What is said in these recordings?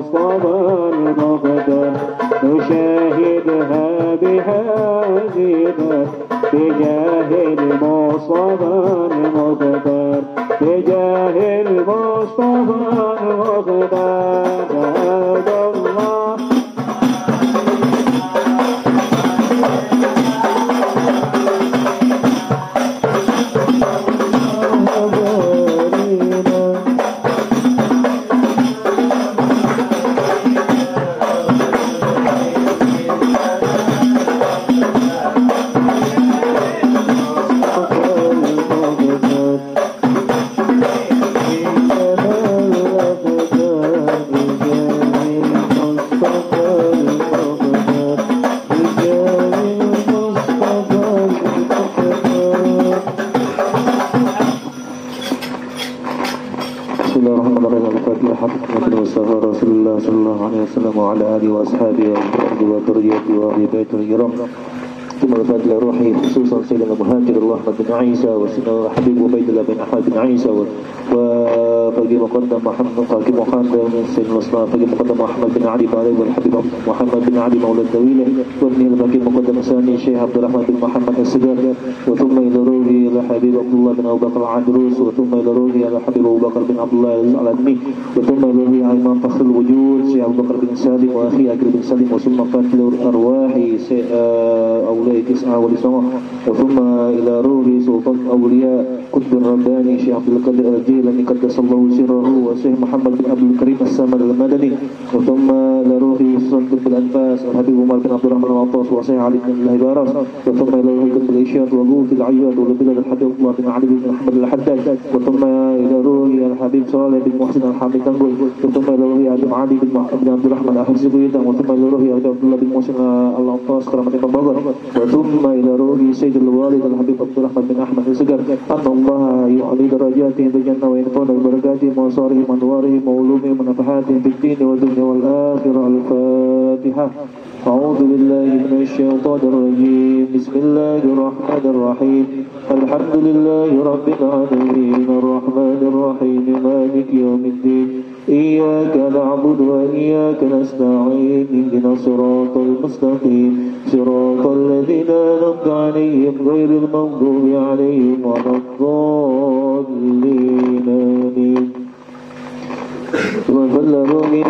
المصطفى المختار نشاهدها بهذه بجاه المصطفى المختار بجاه المصطفى المختار هذا الله وعلى آله وأصحابه وذريته وأهل بيته الكرام ثم الفاتحة روحي خصوصا سيدنا المهاجر الله بن عيسى وسيدنا حبيب عبيد الله بن أحمد بن عيسى وفقي مقدم سيدنا الإسلام فقي مقدم محمد بن علي بن علي والحبيب محمد بن علي مولى الدويلة وابنه الفقي مقدم ثاني الشيخ عبد الرحمن بن محمد السدر وثم إلى روحي إلى حبيب عبد الله بن أبو بكر العدروس وثم إلى روحي إلى حبيب أبو بكر بن عبد الله العلمي وثم إلى روحي على إمام فخر الوجود شيخ أبو بكر بن سالم وأخي أكرم بن سالم وثم قاتل أرواحي أولئك تسعة والإسلام وثم إلى روحي سلطان أولياء قطب الرباني شيخ عبد القادر الجيلاني قدس الله سره وشيخ محمد بن عبد الكريم السامر المدني وثم إلى روحي سلطان الأنفاس الحبيب عمر بن عبد الرحمن العطاس وشيخ علي بن الهبارس وثم إلى روحي قطب الإشياط وقوة العياد ولبلاد الحبيب الله بن علي بن محمد الحداد وثم إلى روحي الحبيب صالح بن محسن الحامي تنقل وثم إلى روحي عبد علي بن عبد الرحمن أحمد بن وثم إلى روحي عبد الله بن محسن العطاس كرامة بن ثم إلى روحي سيد الوالد الحبيب عبد الرحمن بن أحمد السجر أن الله يعلي درجاتهم بالجنة وينفعنا ببركاتهم وأنصارهم وأنوارهم وعلومهم ونفحاتهم في الدين والدنيا والآخرة. الفاتحة. أعوذ بالله من الشيطان الرجيم. بسم الله الرحمن الرحيم. الحمد لله رب العالمين الرحمن الرحيم مالك يوم الدين إياك نعبد وإياك نستعين اهدنا الصراط المستقيم صراط الذين أنعمت عليهم غير المغضوب عليهم ولا الضالين آمين. وبلغني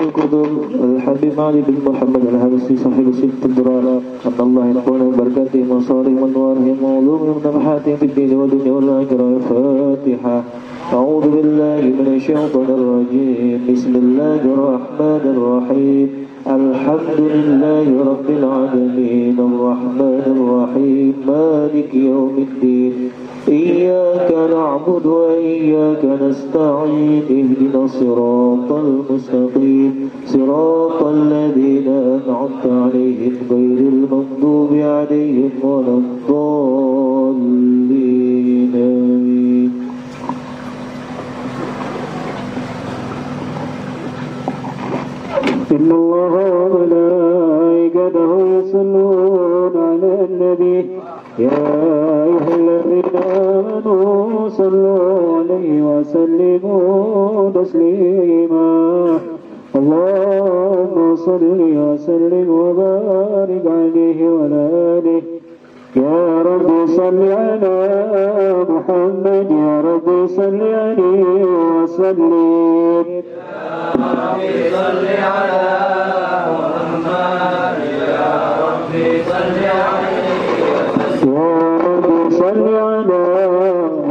الكتب الحبيب علي بن محمد الحبسي صاحب ست الدرار أن الله ينفعنا ببركاتهم وصالحهم وأنوارهم وعلومهم ونفحاتهم في الدين والدنيا والآخرة. الفاتحة. أعوذ بالله من الشيطان الرجيم. بسم الله الرحمن الرحيم. الحمد لله رب العالمين الرحمن الرحيم مالك يوم الدين إياك نعبد وإياك نستعين اهدنا الصراط المستقيم صراط الذين أنعمت عليهم غير المغضوب عليهم ولا الضالين آمين. إن الله وملائكته يصلون على النبي يا أيها الذين آمنوا صلوا عليه وسلموا تسليما. اللهم صل وسلم وبارك عليه وعلى آله. يا رب صل على محمد يا رب صل عليه وسلم. يا رب صل على محمد يا رب صل عليه وسلم. يا رب صل على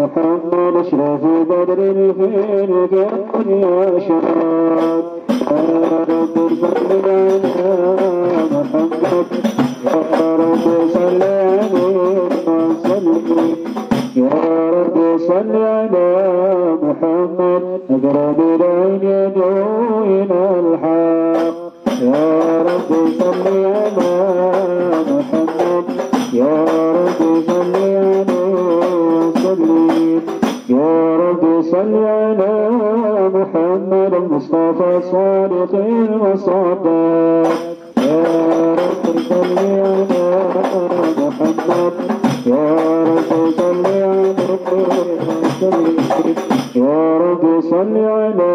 محمد اشرف بدر في الكون يا شهاد. يا رب صل على محمد يا رب صل عليه وسلم. يا رب صل على محمد أقرب العين يدعو إلى الحق. يا رب صل على محمد يا رب صل عليه وسلم. يا رب صل على محمد المصطفى الصادق المصدق. يا رب صل على محمد يا رب صل عليه وسلم. يا رب صل على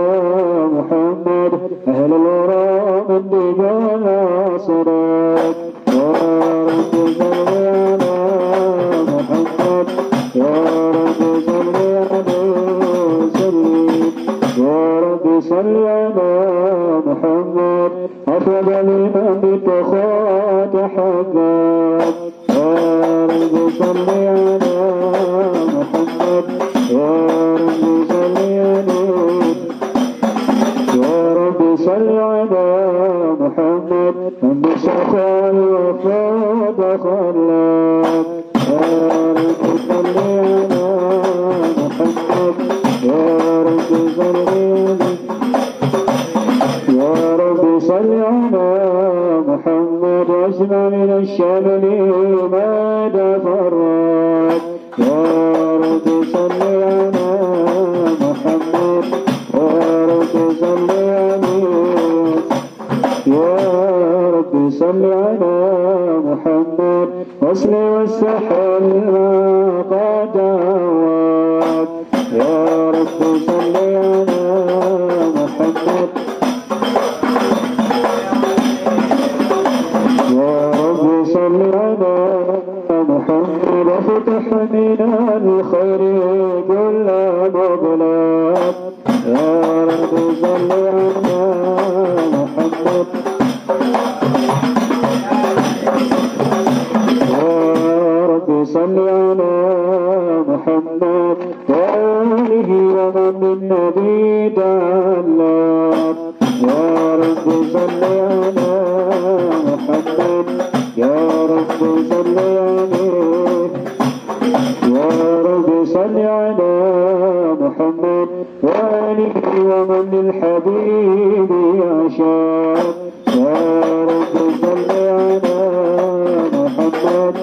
محمد أهل الورى من رجال عصرك يا رب صل على محمد يا رب صل عليه وسلم يا رب صل على محمد أفضل من اتخذ حقك يا رب صل على محمد يا رب صل عليه يا رب صل على محمد من سخى الوفاء خلاك يا رب صل على محمد يا رب صل عليه يا رب صل على محمد واسمع من الشمل ما تفرق يا رب صل على محمد يا رب صل عليه يا رب صل على محمد واصل والسحر ما قد دعواك يا رب صل على محمد يا رب صل على محمد وفتح من الخير كل مغلاق يا رب صل على محمد يا رب صل على محمد وآله ومن النبي تعلق يا رب صل على محمد يا رب صل عليه يا رب صل على محمد وآله ومن للحبيب عشاق يا رب صل على محمد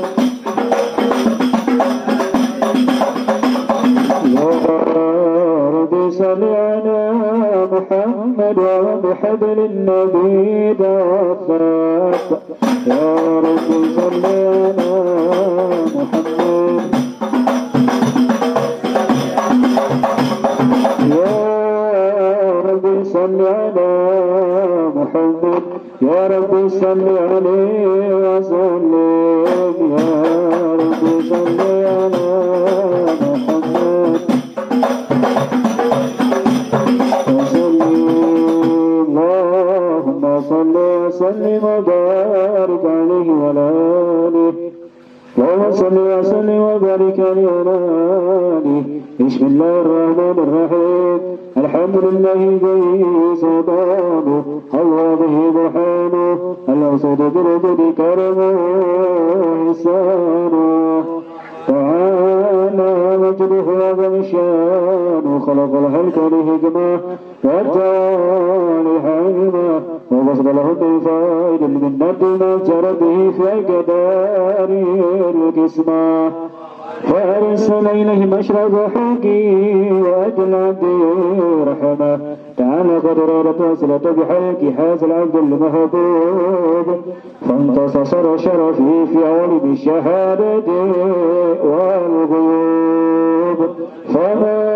يا رب صل على محمد وبحبل النبي توفاك يا رب صل على محمد يا رب صل على محمد يا رب صل عليه وسلم يا رب صل على محمد اللهم صل وسلم وبارك عليه وعلى آله اللهم صل وسلم وبارك عليه وعلى آله بسم الله الرحمن الرحيم الحمد لله به سبحانه الله به برهانه الأوسط بالجود كرمه إحسانه تعالى مجده وعظم شانه خلق الخلق لحكمة والتالي علما وبسط له بالفائد المنة ما جرى به في قدار القسمة فأرسل إليهم أشرف حقي وأجل عبده رحمه تعالى قد رادت وصلت بحق حاز العبد المحبوب فانتصر شرفه في عالم الشهادة والغيوب فما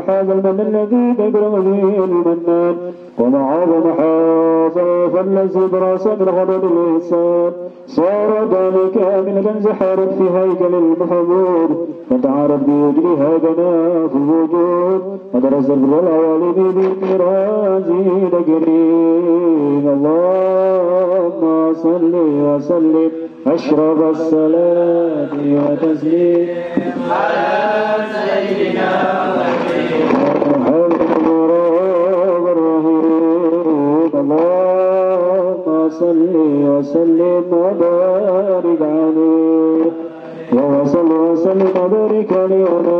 هذا المن الذي تكرم به المنان وما عظم حاصل فالذي براس من غضب الإحسان صار ذلك من كنز حارب في هيكل المحبوب فتعارف بوجهها بنا في الوجود ودرس العوالم بالمراز لكريم اللهم صل وسلم أشرف الصلاة وتسليم على سيدنا اللهم صل وسلم وبارك عليه وصل وسلم وبارك عليه وعلى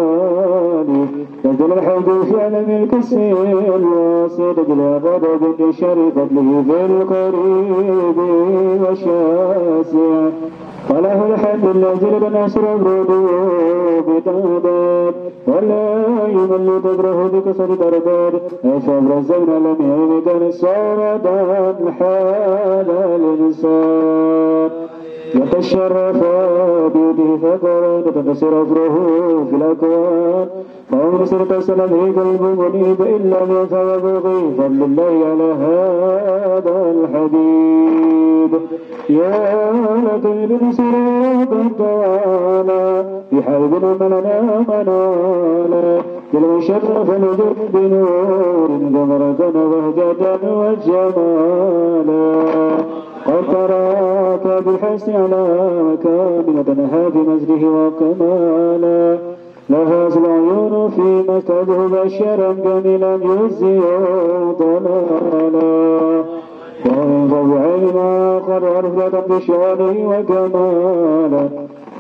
آله تجل الحمد في عالم الكسر الواسع تجل الغضب بشر فضله في القريب والشاسع وله الحمد الذي بنشر الردود بتعبد ولا يمل تدره بكسر دربار فابر الزمن لم يعود الصورة حال الإنسان يتشرف بيده فقرا تتكسر أفره في الأكوان فأمر سرت سلميك المنيب إلا من فيبغي فضل الله على هذا الحبيب يا لطيف سراد الدوانا بحرب مننا منانا كلو شرف الجد بنور قمرة وهجة وجمالا قد تراك بالحسن على كاملة في مجده وكمالا لها العيون فيما استده بشرا جميلا يزي ضلالا وانفض عينا قد عرفت بشعره وكمالا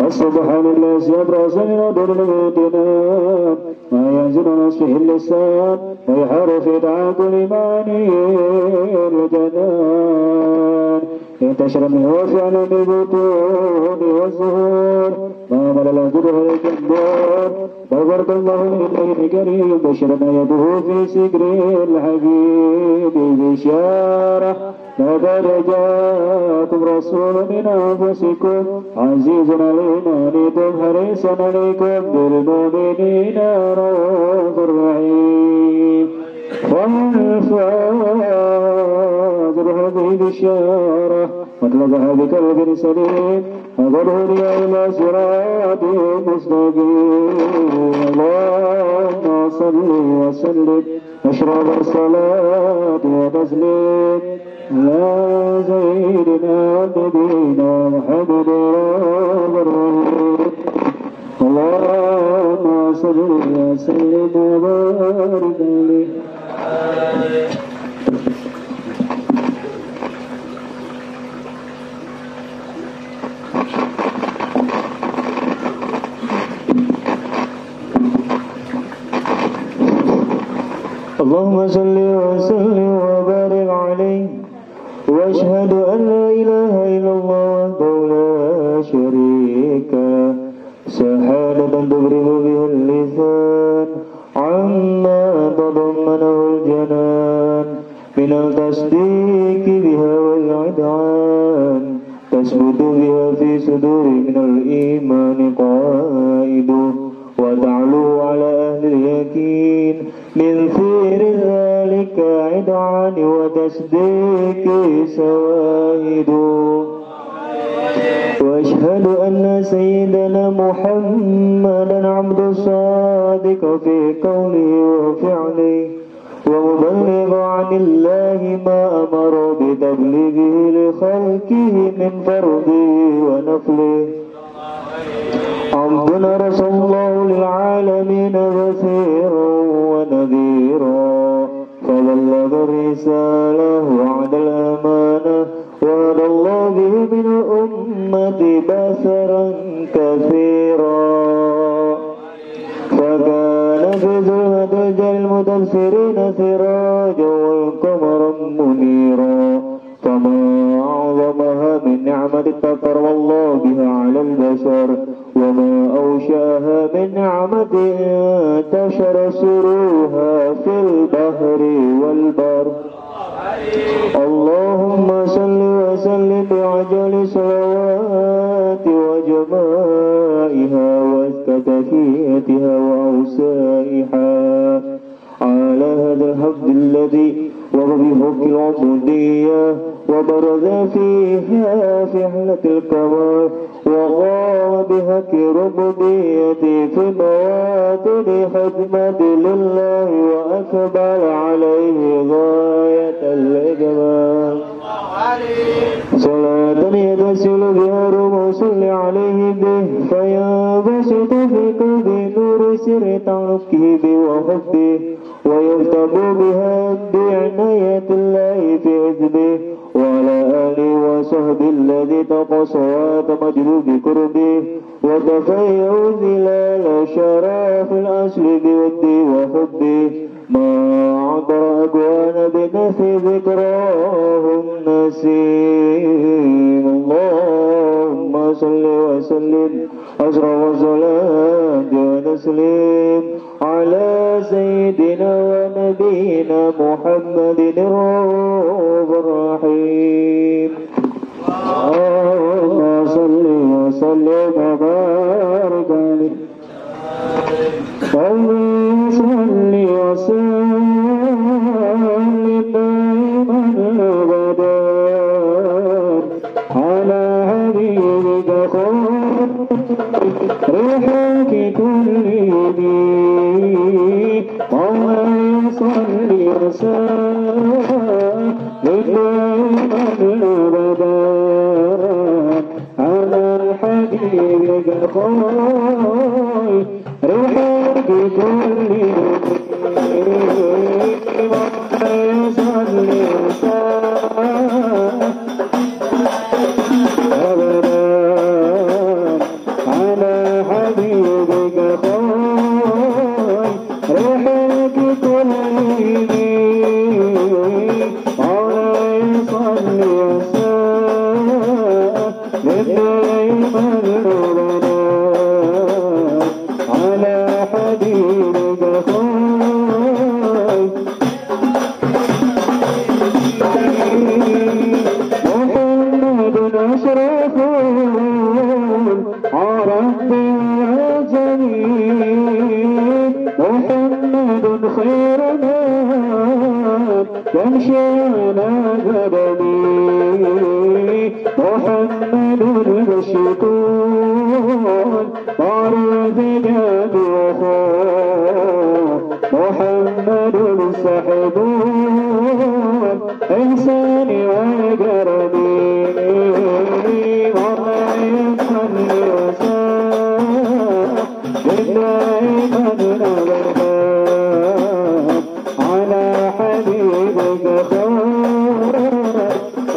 السبحان الذي أبرز من دون الامتنان ما ينزل نصفه اللسان ويحار في تعاقل معاني الجنان انتشر منه فعلا بالبطون والزهور ما ملل جره الجبار بل الله إليه كريم بشرنا يده في سكر الحبيب بشارة لقد جاءكم رسول من أنفسكم عزيز علينا عنتم حريص عليكم بالمؤمنين رؤوف رحيم والفاز بهذه البشارة واطلبها بقلب سليم وضروري إلى صراط مستقيم اللهم صل وسلم أشرف الصلاة وتسليم على سيدنا نبينا محمد رب الرحيم اللهم صل وسلم وبارك عليه اللهم صل وسلم وبارك عليه واشهد ان لا اله الا الله وحده لا شريك له شهادة تبرم بها اللسان عما تضمنه الجنان من التصديق بها والعدوان تثبت بها في صدور من الإيمان قائد وتعلو على أهل اليقين من ثير ذلك عدوان وتصديق شواهد واشهد ان سيدنا محمدا عبد صادق في قوله وفعله ومبلغ عن الله ما امر بتبليغه لخلقه من فرضه ونفله عبد ارسل الله للعالمين بشيرا ونذيرا فبلغ الرساله وعد الامانه وهدى الله به من الأمة بشرا كثيرا فكان في زهد المدثرين سراجا والقمرا منيرا فما أعظمها من نعمة تكرم الله بها على البشر وما أوشاها من نعمة انتشر سروها في البحر والبر اللهم صل وسلم بعجل صلوات وجمائها وكتفيتها وأوسائها على هذا الحمد الذي وبحق العبودية وبرز فيها في حلة الكمال وقام بحق ربوبية في مواطن خدمة لله وأقبل عليه غاية الإجمال صلاة يتوسل بها الرسول عليه به فينبسط في قلبي نور سر تعرفه به وحبه ويكتب بها بعناية الله في حزبه وعلى آله وصحبه الذي تقصوات مجلوب كربه وتفيأ ظلال شرف الأصل بوده وحبه ما عبر أكوان بنفي ذكراهم نسيم اللهم صل وسلم أشرف الصلاة وتسليم على سيدنا ونبينا محمد الرؤوف الرحيم اللهم صل وسلم وبارك عليه صل وسلم دائما أبدا على حبيبك خير الخلق كلهم صل وسلم أبدا على حبيبك خير الخلق كلهم عليه صل وسلم دائما أبدا على حبيبك خير محمد أشرف عرب الجميل محمد خير من يمشي على قدمي محمد المشكون معروف جميعه محمد الصحبون إحسان وكرمي والله صل وسلم دائما أبدا على حبيبك خير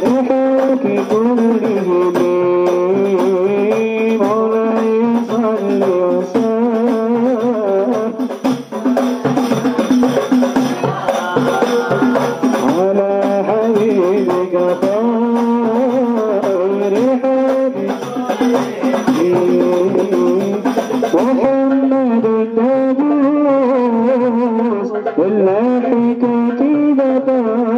الخلق كلهم مولاي صل وسلم على حبيبك خير حبيبي محمد النبوس بالله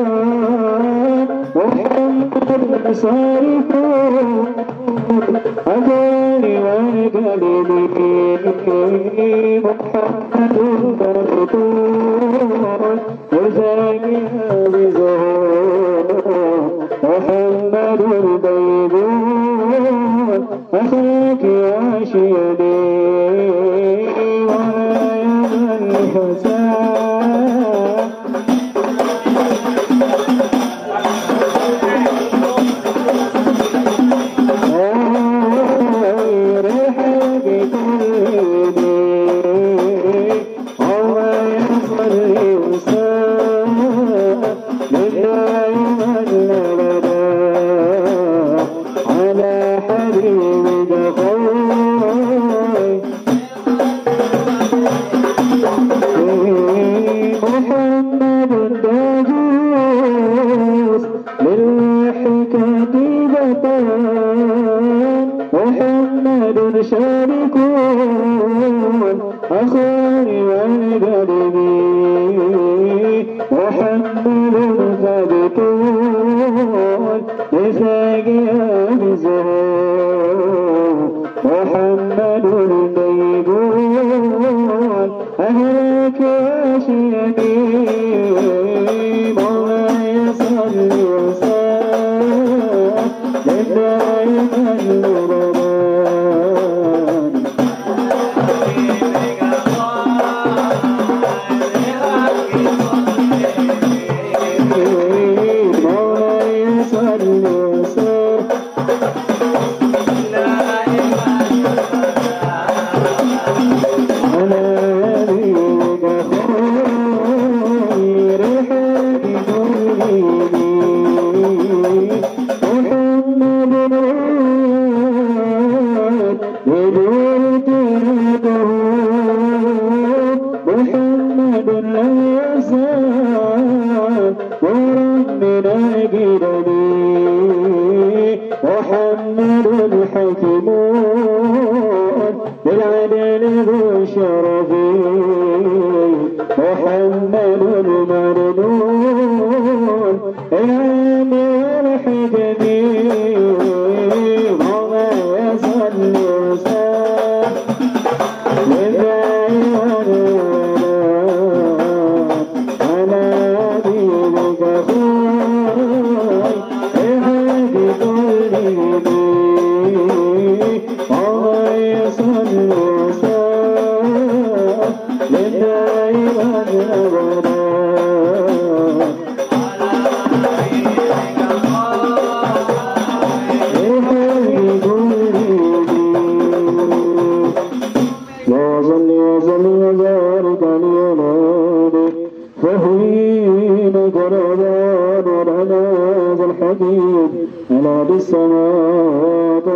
كتيبتان محمد صارف أجاني وقلبي محمد المفتون وزاكي بزهور محمد البيضون أخاك عاشيني ولا يزال حسان غير الحق كلني الله يصلي وسلم دائما أبدا على حبيبك خير محمد الدجوس للحك كتيبتان محمد شاركون أخاني وقلبي محمد ثابتون لساقي بزهور محمد الميمون أهلك عاشيني مولاي صل وسلم دائما أبدا مولاي صل وسلم على نبيك خير الحق كلهم محمد بدون تركه محمد لا يزال وربنا قدمي محمد الحكيمون بالعدل ذو الشرف محمد المردود العام والحكم مولاي صل وسلم دائما على حبيبك خير الحق كلهم مولاي صل وسلم دائما أبدا إليك رمضان والعناز الحديد على بالسماوات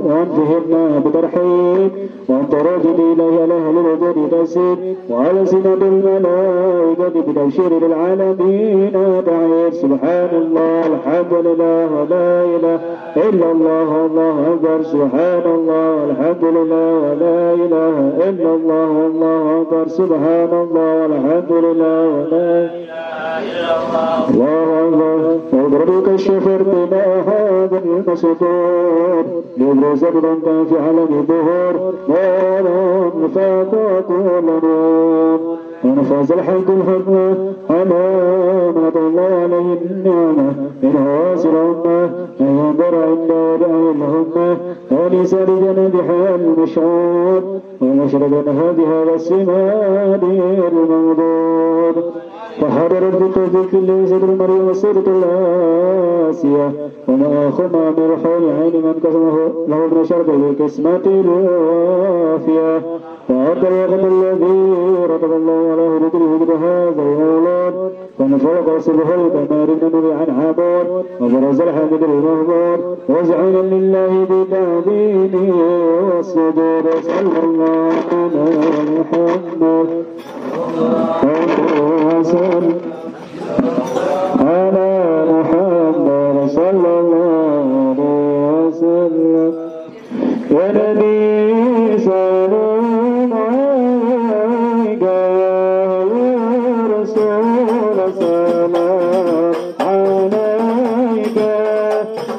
وأنفهمنا بترحيب وأنت راجل إليه على أهل الوجود تسيد وعلى سنة الملائكة بتبشير للعالمين تعيد سبحان الله الحمد لله ولا إله إلا الله الله أكبر سبحان الله الحمد لله ولا إله إلا الله الله أكبر سبحان الله والحمد لله ولا إله إلا الله أكبر واضربك الشفر بما هذا المسطور ليبرز ابنك في علم الظهور نور نفاق كل نور ونفاز الحمد الحكمة على من أطلع الله عليه النعمة من هواسر أمة أن ينظر عند ودعي الهمة ولسان جنبها المشعور ومشرب هذه السماد الموضوع فحضرت بتوفيق الله صدر مريم سيرة الآسية وما أخما من رحول عين من قسمه له ابن شرق بقسمة الوافية وعد الوقت الذي رتب الله على ذكره هذا الأولاد فنفرق سبه الكمار النبي عن عباد وبرز الحمد المهبود وزعنا لله بتعظيمه والسجود صلى الله على محمد وسلم على محمد صلى الله عليه وسلم يا نبي سلام عليك يا رسول سلام عليك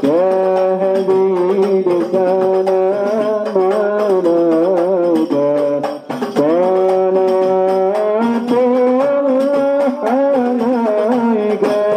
يا حبيب سلام عليك صلوات الله عليك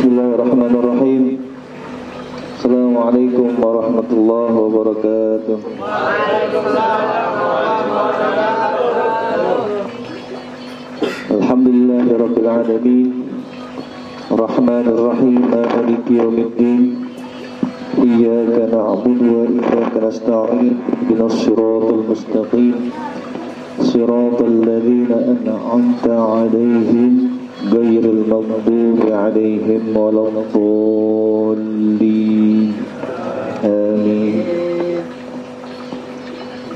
Bismillahirrahmanirrahim. Assalamualaikum warahmatullahi wabarakatuh. Alhamdulillahirabbil alamin. Arrahmanir rahim. Maliki yaumiddin. Iyyaka na'budu wa iyyaka nasta'in. Ihdinas siratal mustaqim. Siratal ladzina an'amta 'alaihim غير المغضوب عليهم ولا الضالين آمين.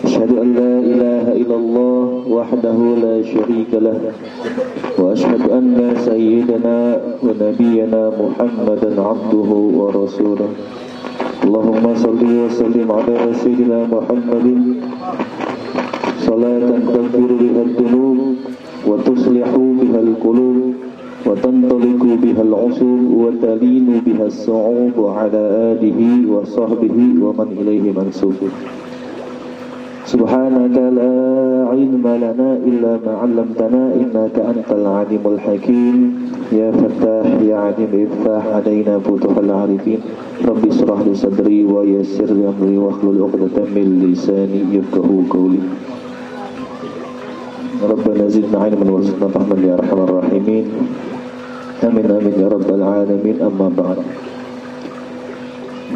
أشهد أن لا إله إلا الله وحده لا شريك له وأشهد أن سيدنا ونبينا محمدا عبده ورسوله. اللهم صل وسلم على سيدنا محمد صلاة تغفر بها الذنوب وتصلح بها القلوب وتنطلق بها العصور وتلين بها الصعوب على آله وصحبه ومن إليه منسوب. سبحانك لا علم لنا إلا ما علمتنا إنك أنت العليم الحكيم يا فتاح يا عليم افتح علينا فتوح العارفين رب اشرح لي صدري ويسر لي أمري واحلل عقدة من لساني يفقهوا قولي ربنا زدنا علما وارزقنا فهما يا أرحم الراحمين آمين آمين يا رب العالمين. أما بعد,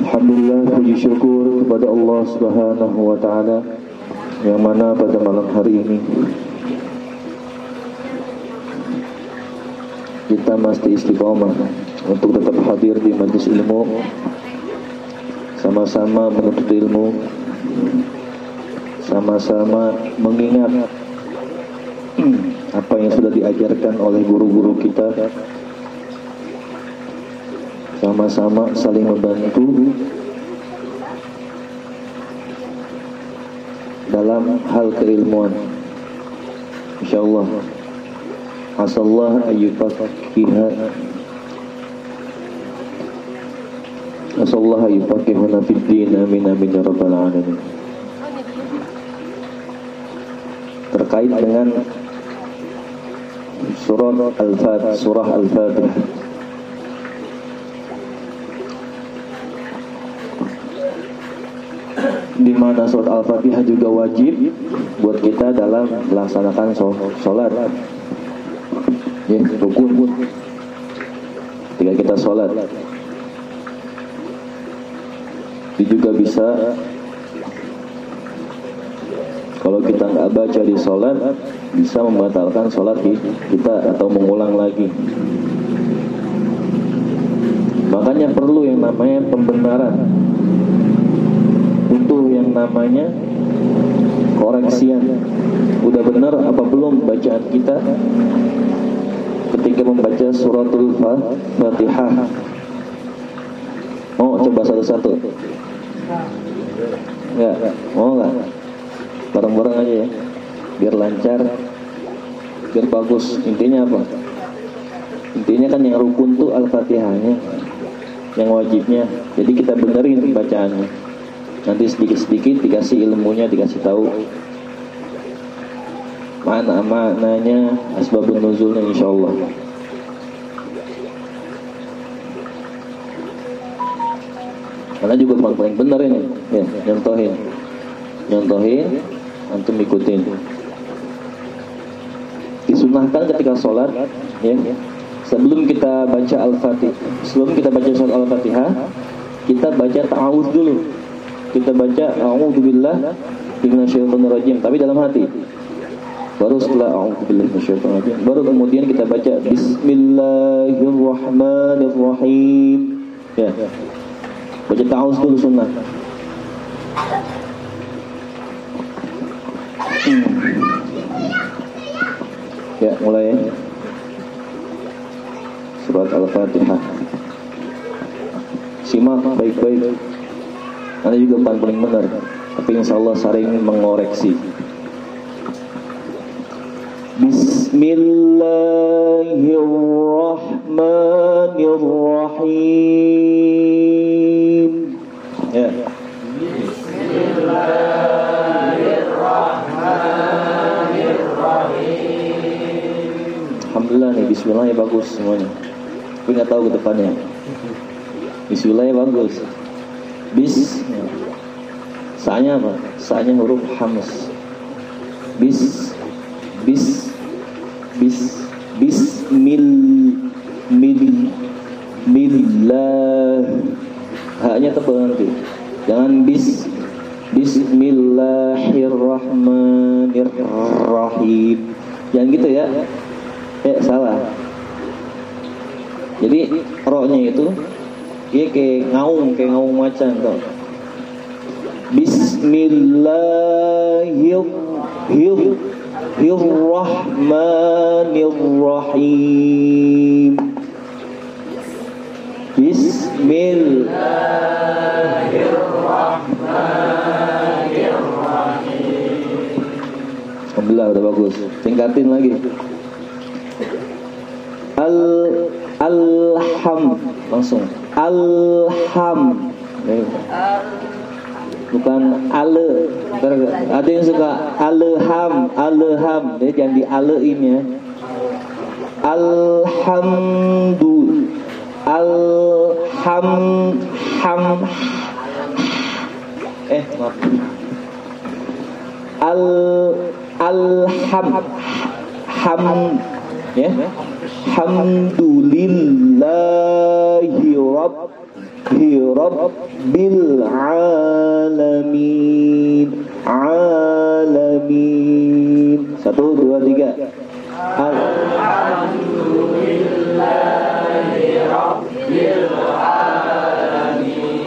alhamdulillah, puji syukur kepada Allah Subhanahu wa taala yang mana pada malam hari ini kita mesti istiqomah untuk tetap hadir di majelis ilmu, sama-sama menuntut ilmu, sama-sama mengingat apa yang sudah diajarkan oleh guru-guru kita, sama-sama saling membantu dalam hal keilmuan. Insyaallah asallah ayyufaqiha asallah ayyufaqihuna fid din. Amin amin ya rabbal alamin. Terkait dengan surah Al-Fatihah, di mana surat Al-Fatihah juga wajib buat kita dalam melaksanakan sholat. Ya, rukun ketika kita sholat. Itu juga bisa kalau kita nggak baca di sholat, bisa membatalkan sholat kita atau mengulang lagi. Makanya perlu yang namanya pembenaran, butuh yang namanya koreksian. Udah benar apa belum bacaan kita ketika membaca suratul Fatihah? Mau coba satu-satu? Enggak? Mau enggak? Bareng-bareng aja ya, biar lancar, biar bagus. Intinya apa? Intinya kan yang rukun tuh Al-Fatihahnya, yang wajibnya. Jadi kita benerin bacaannya. Nanti sedikit-sedikit dikasih ilmunya, dikasih tahu maknanya, asbabun nuzulnya, insyaallah. Karena juga paling benar ini, ya, nyontohin, antum ikutin. Disunahkan ketika sholat, ya, sebelum kita baca Al-Fatihah, sebelum kita baca surat Al-Fatihah, kita baca ta'awudz dulu. Kita baca a'udzubillah minasyaitonirrajim, tapi dalam hati. Baru setelah a'udzubillah minasyaitonirrajim, baru kemudian kita baca bismillahirrahmanirrahim. Ya. Baca ta'awudz dulu sunnah. Ya, mulai ya. Surat Al-Fatihah. Simak baik-baik. Anda juga paling benar, tapi insyaallah sering mengoreksi. Bismillahirrahmanirrahim. Ya. Bismillahirrahmanirrahim. Alhamdulillah nih, bismillahnya bagus semuanya. Tapi nggak tahu ke depannya. Bismillahnya bagus. Bis, sa'nya apa? Sa'nya huruf hamz. Bismillah. Haknya tebal nanti. Jangan Bismillahirrahmanirrahim. Jangan gitu ya. Salah. Jadi ro-nya itu dia kayak ngaung macan tuh. Bismillahirrahmanirrahim. Bismillahirrahmanirrahim. Alhamdulillah udah bagus. Tingkatin lagi. Alham langsung. Alham. bukan ale. Ada yang suka aleham, jadi jangan di alein ya. Ya. Hamdulillahi rabbil alamin. Alamin. 1, 2, 3. Alhamdulillahi rabbil alamin.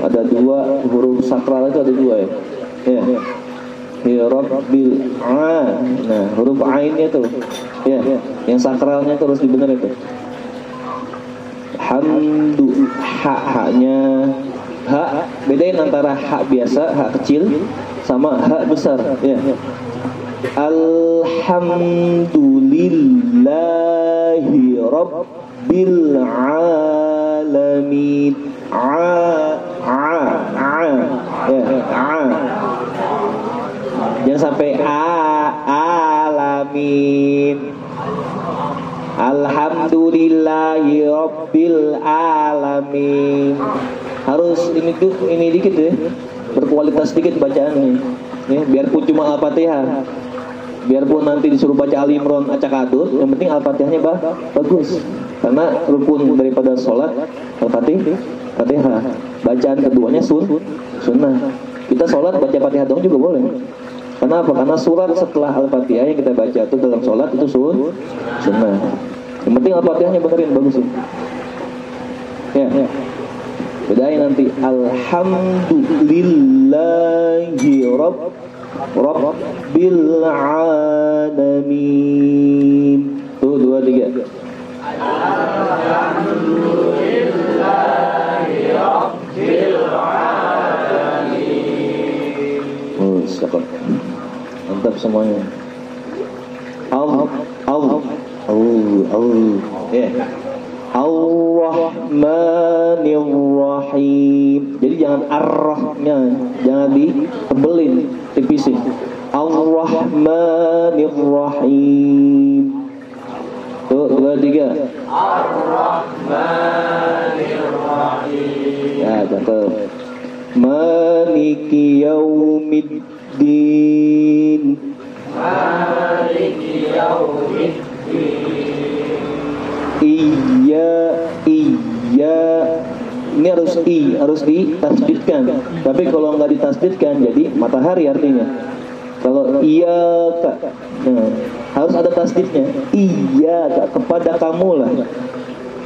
Ada 2 huruf sakral itu ada 2 ya. Ya. Rabbil a. Nah, huruf ainnya tuh. Ya, yang sakralnya terus dibener itu. Hamdu, haknya, hak bedain antara hak biasa, hak kecil sama hak besar ya. Alhamdulillahi rabbil alamin. Ya, jangan sampai alamin. Alhamdulillahi rabbil alamin. Harus ini dikit ya, berkualitas dikit bacaannya ya, biarpun cuma Al-Fatihah, biarpun nanti disuruh baca Ali Imran acak-adut, yang penting Al-Fatihahnya bagus, karena rukun daripada sholat Al-Fatihah. Bacaan keduanya sunnah. Kita sholat baca Fatihah dong juga boleh. Kenapa? Karena surat setelah Al-Fatihah yang kita baca itu dalam sholat itu sunnah. Yang penting Al-Fatihahnya benerin, bagus ya. Bedain nanti. Alhamdulillahi rabbil alamin. Tuh 2, 3. Alhamdulillahi rabbil alamin. Oh, siapa? Mantap semuanya. Ar-Rahmanir Rahim. Jadi jangan ar-rahnya, jangan ditebelin, tipisin. Ar-Rahmanir Rahim. Tuh 2, 3. Ar-Rahmanir Rahim. Ya, cakep. Maliki yaumiddin. Maliki yaumiddin. Iya. Ini harus ditasdidkan. Tapi kalau nggak ditasdidkan jadi matahari artinya. Kalau iya harus ada tasdidnya. Iya kepada kamulah.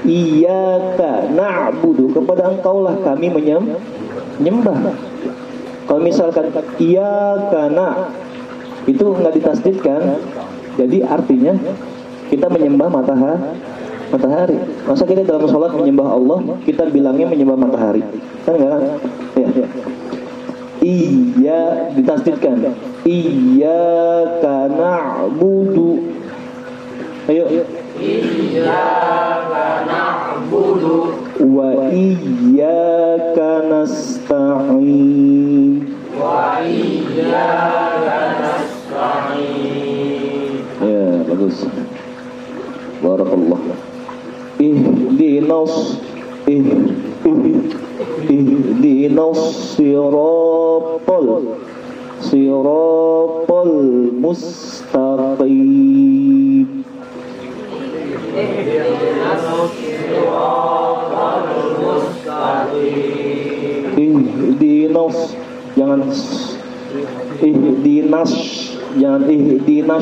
Iyyaka na'budu, kepada engkaulah kami menyembah. Kalau misalkan iyyaka na itu nggak ditasdidkan, jadi artinya kita menyembah matahari. Masa kita dalam sholat menyembah Allah, kita bilangnya menyembah matahari? Kan enggak? Ya. Iya ditasdidkan. Iyyaka na'budu. Ayo. Iyyaka na'budu wa iyyaka nasta'in. Wa iyyaka nasta'in. Ya, bagus. Barakallah. Ihdinas siratal mustaqim. Ihdinas, jangan ihdinas,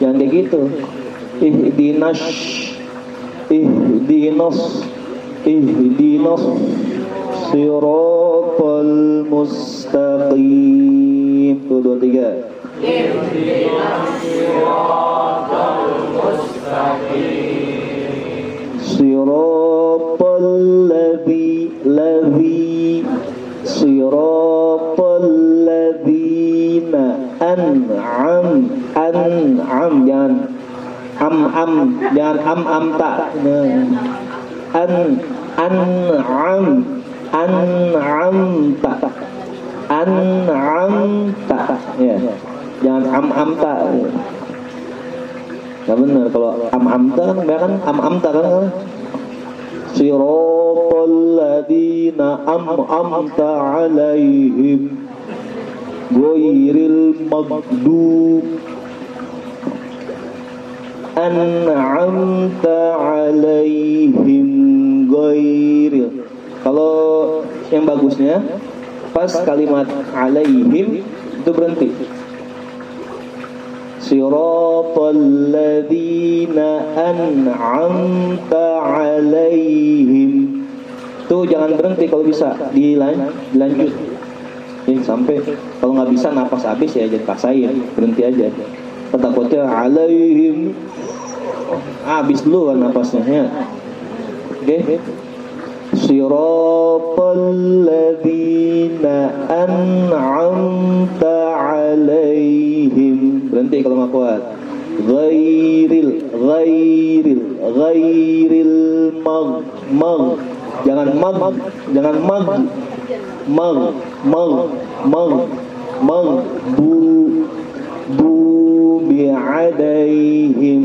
jangan kayak gitu. Ihdinas siratal mustaqim. Tuh 2, 3. Ihdinas siratal mustaqim. Siratal ladzina an'am, jangan tak. An'am tak. An'amta, ya. Jangan am'amta. Enggak benar kalau am'amta kan am'amta kan. Siratal ladzina am'amta 'alaihim ghairil maghdub an'amta 'alaihim ghairil. Kalau yang bagusnya pas kalimat 'alaihim itu berhenti. Siratal ladzina an'amta 'alaihim. Tuh jangan berhenti, kalau bisa dilanjut. Sampai kalau nggak bisa napas habis ya jangan paksain, berhenti aja. Takutnya 'alaihim habis dulu kan napasnya ya. Oke. Siratal ladzina an'amta 'alaihim. Berhenti kalau nggak kuat. Ghairil mag. Jangan bu bi'adaihim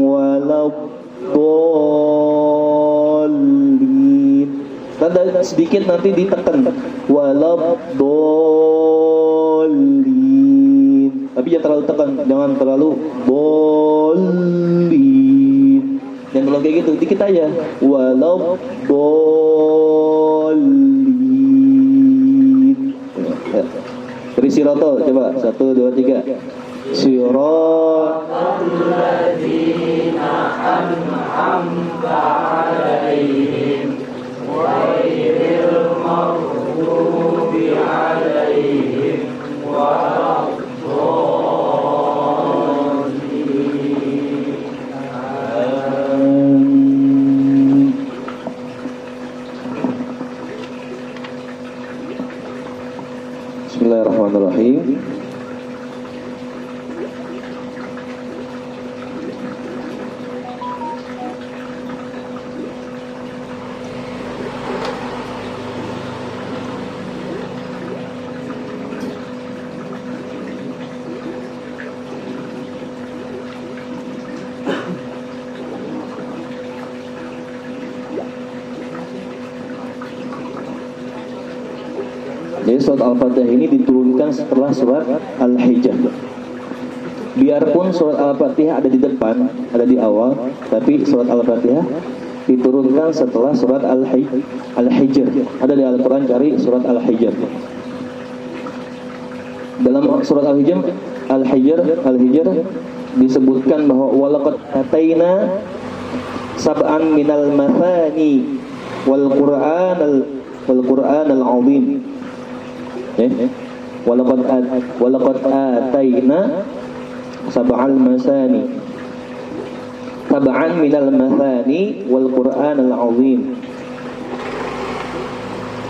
waladdallin. Tanda sedikit nanti ditekan waladdallin. Tapi jangan terlalu tekan, jangan terlalu bolin. Dan kalau kayak gitu dikit aja waladdallin. Dari siratal coba 1 2 3. Siratal ladzina an'amta 'alaihim ghairil maghdubi 'alaihim waladdallin. Bismillahirrahmanirrahim. Jadi surat Al-Fatihah ini diturunkan setelah surat Al-Hijr. Biarpun surat Al-Fatihah ada di depan, ada di awal, tapi surat Al-Fatihah diturunkan setelah surat Al-Hijr. Ada di Al-Quran, cari surat Al-Hijr. Dalam surat Al-Hijr disebutkan bahwa walaqad ataina sab'an minal mathani wal Qur'an al-'azim. Walaqad ataina sab'al masani sab'an minal mathani wal Qur'an al-'azim.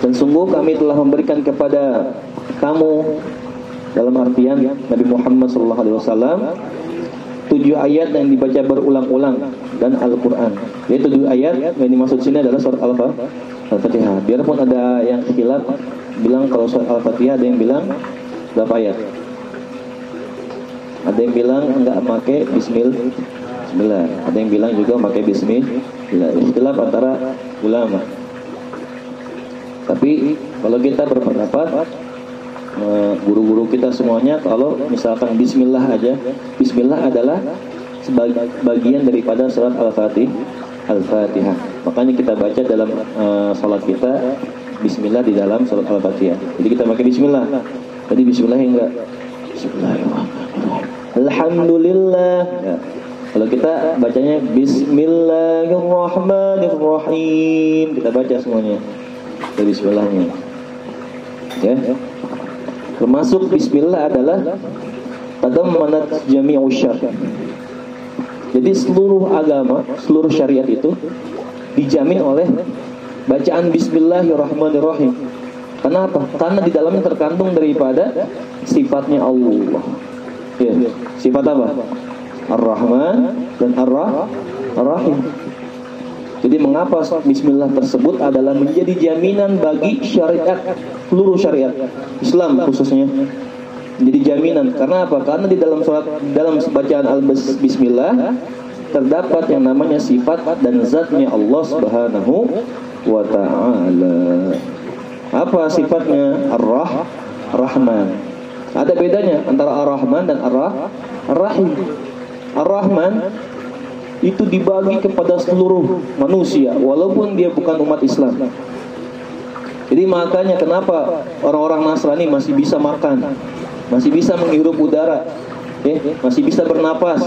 Dan sungguh kami telah memberikan kepada kamu, dalam artian Nabi Muhammad SAW, 7 ayat yang dibaca berulang-ulang dan Al-Quran. Jadi 7 ayat yang dimaksud sini adalah surat Al-Fatihah. Biarpun ada yang khilaf bilang kalau surat Al-Fatihah, ada yang bilang berapa ayat? Ada yang bilang enggak pakai bismillah. Ada yang bilang juga pakai bismillah. Ikhtilaf antara ulama. Tapi kalau kita berpendapat, guru-guru kita semuanya, kalau misalkan bismillah aja, bismillah adalah bagian daripada surat Al-Fatihah. Makanya kita baca dalam salat kita bismillah di dalam surat Al-Fatihah. Jadi kita pakai bismillah. Jadi bismillah enggak Bismillahirrahmanirrahim, alhamdulillah ya. Kalau kita bacanya Bismillahirrahmanirrahim, kita baca semuanya dari bismillahnya ya. Termasuk bismillah adalah tadammanat jami'u syar'. Jadi seluruh agama, seluruh syariat itu dijamin oleh bacaan Bismillahirrahmanirrahim. Kenapa? Karena di dalamnya terkandung daripada sifatnya Allah. Ya, sifat apa? Ar-Rahman dan Ar-Rahim. Jadi mengapa Bismillah tersebut adalah menjadi jaminan bagi syariat seluruh syariat Islam khususnya. Jadi jaminan. Karena apa? Karena di dalam bacaan Bismillah terdapat yang namanya sifat dan zatnya Allah Subhanahu wa ta'ala. Apa sifatnya? Ar-Rahman. Ada bedanya antara Ar-Rahman dan Ar-Rahim. Ar-Rahman itu dibagi kepada seluruh manusia walaupun dia bukan umat Islam. Jadi makanya kenapa orang-orang Nasrani masih bisa makan, masih bisa menghirup udara, masih bisa bernapas,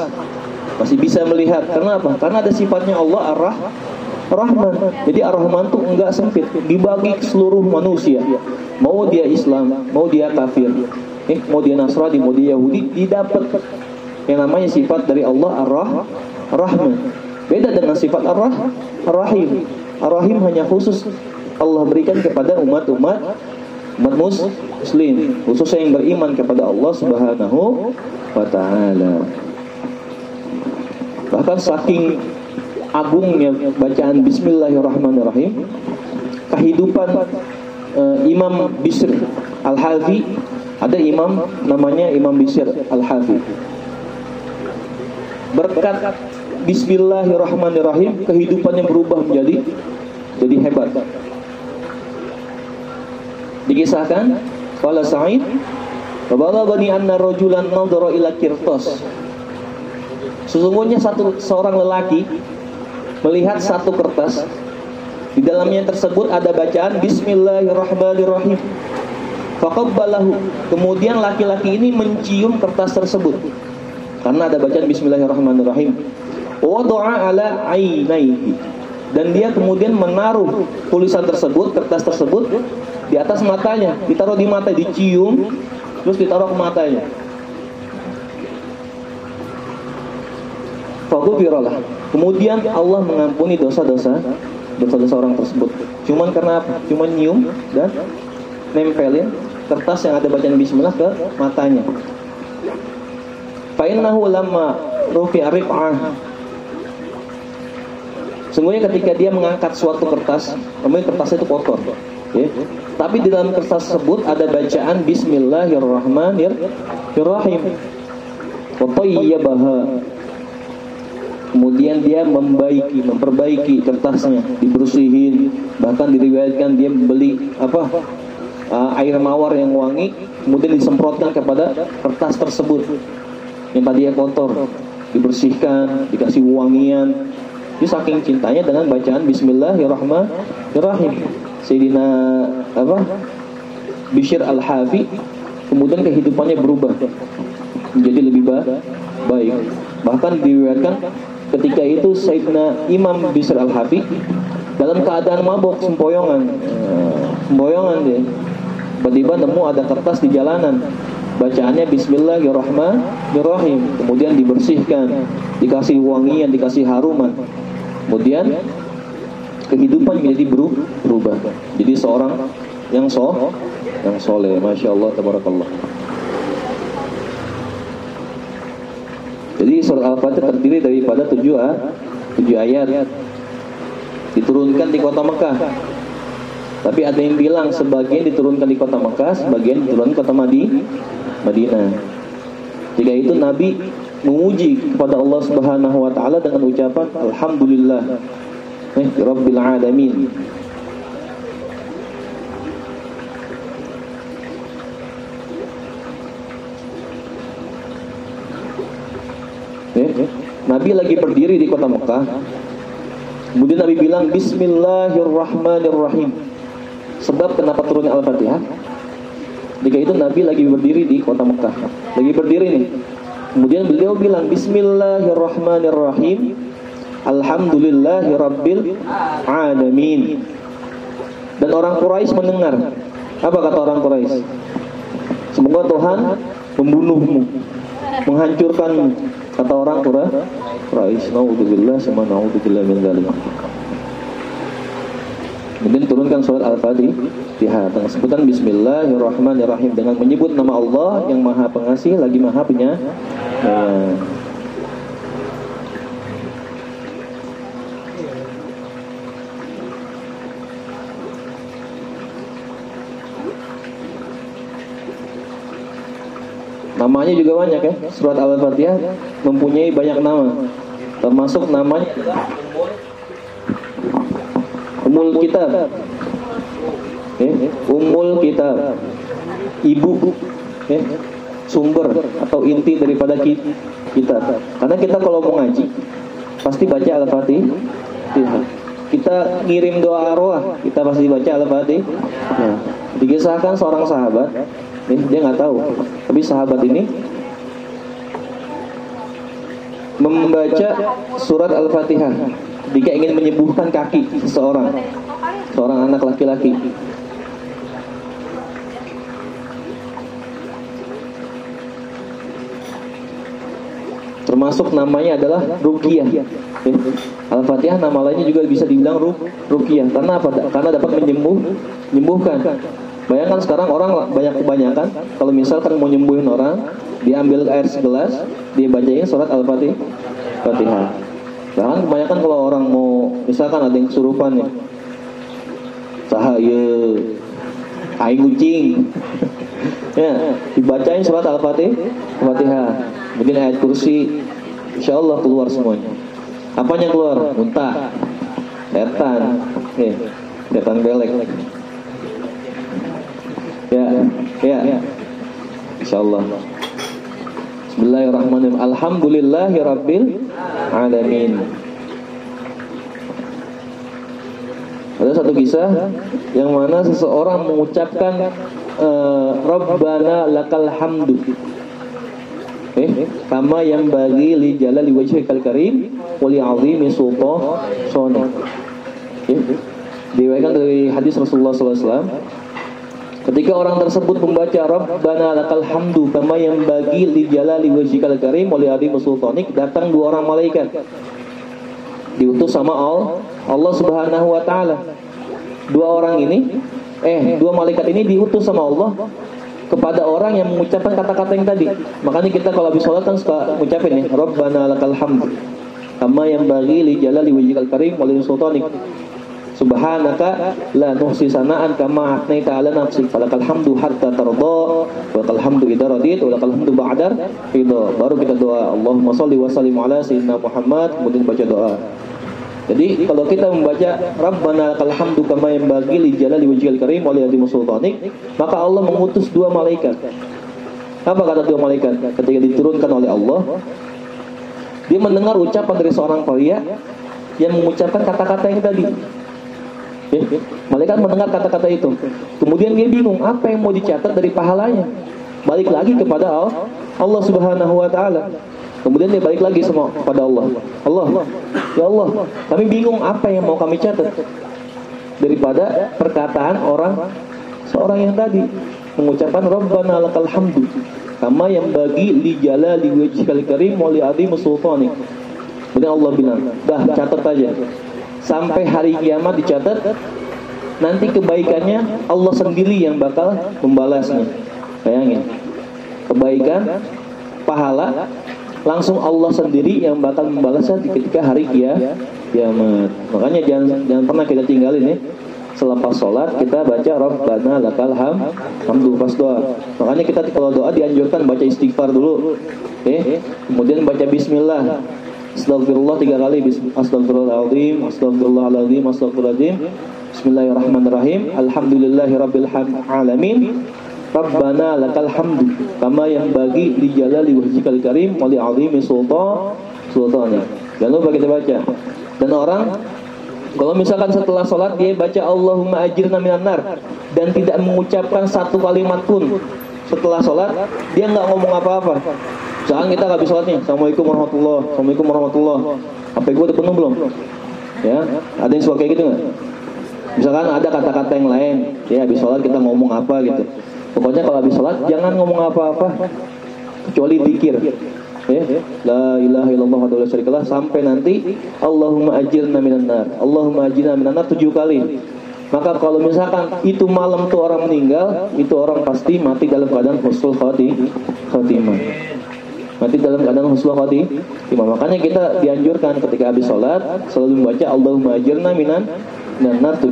masih bisa melihat. Kenapa? Karena ada sifatnya Allah Ar-Rahman. Jadi Ar-Rahman itu enggak sempit, dibagi ke seluruh manusia. Mau dia Islam, mau dia kafir, mau dia Nasrani, mau dia Yahudi, didapat yang namanya sifat dari Allah Ar-Rahman. Beda dengan sifat Ar-Rahim. Ar-Rahim hanya khusus Allah berikan kepada umat muslim, khususnya yang beriman kepada Allah Subhanahu wa ta'ala. Bahkan saking agungnya bacaan Bismillahirrahmanirrahim, kehidupan Imam Bishr Al-Hafi, ada imam namanya Imam Bishr Al-Hafi. Berkat Bismillahirrahmanirrahim, kehidupannya berubah menjadi hebat. Dikisahkan, qala Sa'id, wa balaghani anna rajulan nadhara ila qirtas. Sesungguhnya seorang lelaki melihat satu kertas, di dalamnya tersebut ada bacaan Bismillahirrahmanirrahim. Faqabbalahu. Kemudian laki-laki ini mencium kertas tersebut karena ada bacaan Bismillahirrahmanirrahim. Wa wada'a ala 'ainaihi. Dan dia kemudian menaruh tulisan tersebut, kertas tersebut di atas matanya, ditaruh di mata, dicium, terus ditaruh ke matanya. Faghfirallah. Kemudian Allah mengampuni dosa-dosa orang tersebut. Cuman karena apa? Cuman nyium dan nempelin kertas yang ada bacaan Bismillah ke matanya. Fa innahu lamma rufi'a rif'ah. Sungguhnya ketika dia mengangkat suatu kertas, namanya kertasnya itu kotor, tapi di dalam kertas tersebut ada bacaan Bismillahirrahmanirrahim. Kemudian dia memperbaiki kertasnya, dibersihin, bahkan diriwayatkan dia beli air mawar yang wangi, kemudian disemprotkan kepada kertas tersebut yang tadinya kotor, dibersihkan, dikasih wangian. Dia saking cintanya dengan bacaan Bismillahirrahmanirrahim. Sayyidina Bishr Al-Hafi kemudian kehidupannya berubah menjadi lebih baik. Bahkan diriwayatkan ketika itu Sayyidina Imam Bishr Al-Hafi dalam keadaan mabuk, sempoyongan dia. Tiba-tiba nemu ada kertas di jalanan, bacaannya Bismillahirrahmanirrahim. Kemudian dibersihkan, dikasih wangian, dikasih haruman. Kemudian kehidupan menjadi berubah. Jadi seorang yang soleh, masya Allah, tabarakallah. Jadi surah Al-Fatihah terdiri daripada 7 ayat, diturunkan di kota Mekah. Tapi ada yang bilang sebagian diturunkan di kota Mekah, sebagian diturunkan di kota Madinah. Jika itu Nabi memuji kepada Allah Subhanahu wa ta'ala dengan ucapan Alhamdulillah Rabbil Alamin. Nabi lagi berdiri di kota Mekah, kemudian Nabi bilang Bismillahirrahmanirrahim. Sebab kenapa turunnya Al-Fatihah? Jika itu Nabi lagi berdiri di kota Mekah, lagi berdiri nih. Kemudian beliau bilang Bismillahirrahmanirrahim, Alhamdulillahirabbil alamin. Dan orang Quraisy mendengar. Apa kata orang Quraisy? Semoga Tuhan membunuhmu, menghancurkanmu, kata orang Quraisy. Naudzubillah, sama naudzubillah min dzalik. Kemudian turunkan surat Al-Fatihah dengan sebutan Bismillahirrahmanirrahim, dengan menyebut nama Allah yang Maha Pengasih lagi Maha Penyayang. Namanya juga banyak ya. Surat Al-Fatihah mempunyai banyak nama. Termasuk namanya Ummul Kitab. Ummul Kitab. Ibu sumber atau inti daripada kita. Karena kita kalau mau ngaji pasti baca Al-Fatihah. Kita ngirim doa arwah, kita pasti baca Al-Fatihah. Nah, dikisahkan seorang sahabat, dia nggak tahu, tapi sahabat ini membaca surat Al-Fatihah jika ingin menyembuhkan kaki seorang anak laki-laki. Termasuk namanya adalah Ruqyah. Al-Fatihah nama lainnya juga bisa dibilang Ruqyah. Karena apa? Karena dapat menyembuhkan. Bayangkan sekarang orang kebanyakan kalau misalkan mau nyembuhin orang, diambil air segelas, dia bacain surat Al-Fatihah. Bahkan kebanyakan kalau orang mau, misalkan ada yang kesurupan nih, cahaya aing kucing, ya, dibacain surat Al-Fatihah. Mungkin ayat kursi, insya Allah keluar semuanya. Apanya keluar? Muntah, setan belek. Ya, insya Allah. Bismillahirrahmanirrahim. Alhamdulillahirabbil alamin. Ada satu kisah yang mana seseorang mengucapkan Rabbana lakal hamdu. Kama yang bagi li jalali wajhikal karim wa li 'azimi sultanik. Diriwayatkan dari hadis Rasulullah SAW, ketika orang tersebut membaca Rabbana lakal hamdu kama yang bagi li jalali wajhikal karim wa li 'azimi sultanik, datang dua orang malaikat diutus sama Allah Subhanahu wa taala. Dua malaikat ini diutus sama Allah kepada orang yang mengucapkan kata-kata yang tadi. Makanya kita kalau habis sholat kan suka mengucapin nih, Rabbana lakal hamd kama yang bagi li jalali wajhikal karim wa li sultanik, subhanaka la nuhsi sana'an kama atnaita ala nafsi, falakal hamdu hatta tarda wa lakal hamdu idza radit wa lakal hamdu ba'da ridha. Baru kita doa Allahumma shalli wa sallim ala sayyidina Muhammad, kemudian baca doa. Jadi kalau kita membaca Rabbana lakal hamdu kama yanbaghi li jalali wajhikal karim wa li 'azimi sultanik, maka Allah mengutus dua malaikat. Apa kata dua malaikat ketika diturunkan oleh Allah? Dia mendengar ucapan dari seorang pria yang mengucapkan kata-kata yang tadi. Malaikat mendengar kata-kata itu. Kemudian dia bingung apa yang mau dicatat dari pahalanya. Balik lagi kepada Allah Subhanahu wa taala. Kemudian dia balik lagi semua kepada Allah. Ya Allah, kami bingung apa yang mau kami catat daripada perkataan seorang yang tadi mengucapkan Rabbana lakal hamdu kama yang bagi li jalali wajhikal karim wa li 'azimi sultanik. Kemudian Allah bilang, dah catat aja. Sampai hari kiamat dicatat, nanti kebaikannya Allah sendiri yang bakal membalasnya. Bayangin, kebaikan, pahala, langsung Allah sendiri yang bakal membalasnya ketika hari kiamat. Makanya jangan pernah kita tinggalin ya. Selepas sholat kita baca Rabbana lakal hamdu pas doa. Makanya kita kalau doa dianjurkan baca istighfar dulu. Kemudian baca bismillah. Astagfirullah 3 kali. Astagfirullahaladzim, astagfirullahaladzim, astagfirullahaladzim. Bismillahirrahmanirrahim. Alhamdulillahirabbil alamin. Rabbana lakal hamdu kama yang bagi li jalali wajhikal karim wa li 'azimi sultanik. Jangan lupa kita baca. Dan orang kalau misalkan setelah sholat dia baca Allahumma ajirna minan nar dan tidak mengucapkan satu kalimat pun setelah sholat, dia nggak ngomong apa-apa. Misalkan kita habis sholatnya, Assalamualaikum warahmatullahi. HP gue udah penuh belum? Ya, ada yang suka kayak gitu nggak? Misalkan ada kata-kata yang lain, ya habis sholat kita ngomong apa gitu. Pokoknya kalau habis sholat jangan ngomong apa-apa kecuali zikir. La ilaha illallah wa la syarikalah sampai nanti Allahumma ajirna minan nar. Allahumma ajirna minan nar 7 kali. Maka kalau misalkan itu malam tuh orang meninggal, itu orang pasti mati dalam keadaan husnul khatimah. Mati dalam keadaan husnul khatimah. Makanya kita dianjurkan ketika habis sholat selalu membaca Allahumma ajirna minan nar 7